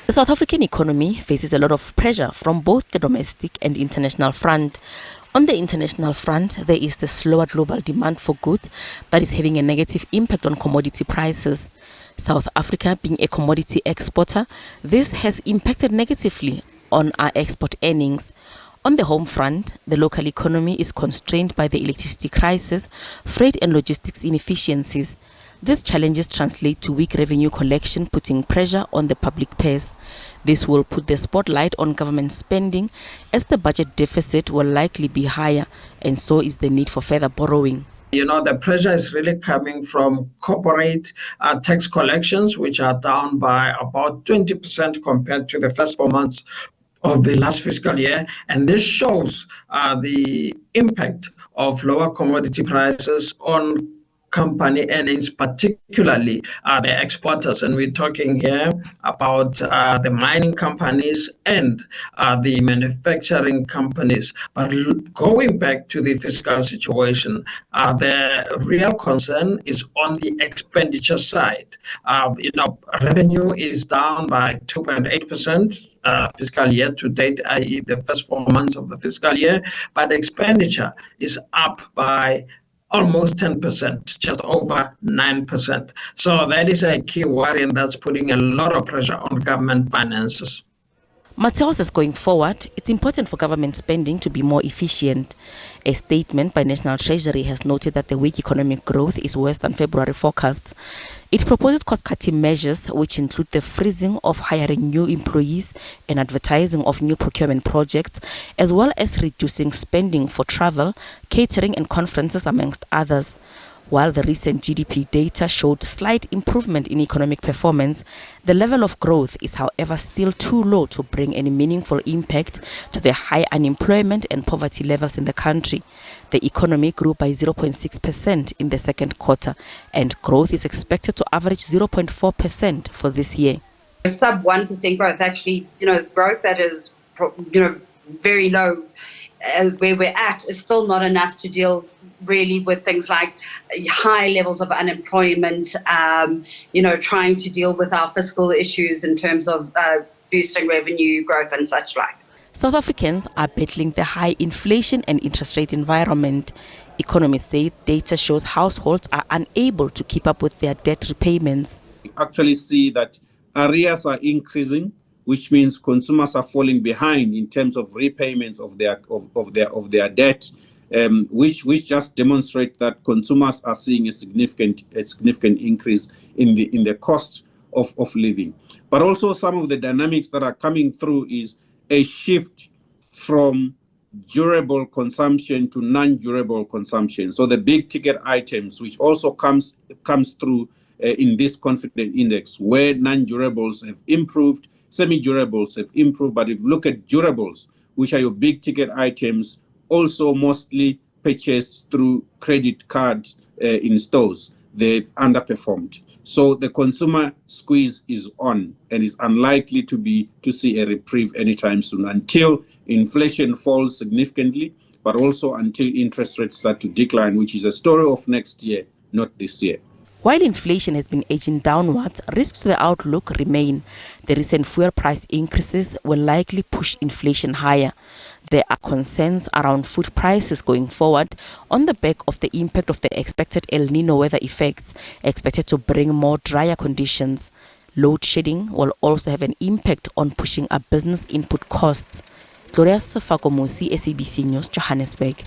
The South African economy faces a lot of pressure from both the domestic and international front. On the international front, there is the slower global demand for goods that is having a negative impact on commodity prices. South Africa being a commodity exporter, this has impacted negatively on our export earnings. On the home front, the local economy is constrained by the electricity crisis, freight and logistics inefficiencies. These challenges translate to weak revenue collection, putting pressure on the public purse. This will put the spotlight on government spending, as the budget deficit will likely be higher, and so is the need for further borrowing. The pressure is really coming from corporate tax collections, which are down by about 20% compared to the first 4 months of the last fiscal year. And this shows the impact of lower commodity prices on company earnings, particularly the exporters. And we're talking here about the mining companies and the manufacturing companies. But going back to the fiscal situation, the real concern is on the expenditure side. Revenue is down by 2.8%. Fiscal year to date, i.e. the first 4 months of the fiscal year, but expenditure is up by almost 10%, just over 9%. So that is a key worry, and that's putting a lot of pressure on government finances. Mateo says going forward, it's important for government spending to be more efficient. A statement by National Treasury has noted that the weak economic growth is worse than February forecasts. It proposes cost-cutting measures, which include the freezing of hiring new employees and advertising of new procurement projects, as well as reducing spending for travel, catering and conferences, amongst others. While the recent GDP data showed slight improvement in economic performance, the level of growth is, however, still too low to bring any meaningful impact to the high unemployment and poverty levels in the country. The economy grew by 0.6% in the second quarter, and growth is expected to average 0.4% for this year. Sub 1% growth, actually, growth that is, very low where we're at, is still not enough to deal really with things like high levels of unemployment, trying to deal with our fiscal issues in terms of boosting revenue growth and such like. South Africans are battling the high inflation and interest rate environment. Economists say data shows households are unable to keep up with their debt repayments. We actually see that arrears are increasing, which means consumers are falling behind in terms of repayments of their debt. Which just demonstrate that consumers are seeing a significant increase in the cost of living. But also some of the dynamics that are coming through is a shift from durable consumption to non-durable consumption. So the big ticket items, which also comes through in this confidence index, where non-durables have improved, semi-durables have improved. But if you look at durables, which are your big ticket items, also mostly purchased through credit cards in stores, they've underperformed. So the consumer squeeze is on, and is unlikely to see a reprieve anytime soon until inflation falls significantly, but also until interest rates start to decline, which is a story of next year, not this year. While inflation has been edging downwards, risks to the outlook remain. The recent fuel price increases will likely push inflation higher. There are concerns around food prices going forward on the back of the impact of the expected El Nino weather effects, expected to bring more drier conditions. Load shedding will also have an impact on pushing up business input costs. Gloria Sefakomusi, SABC News, Johannesburg.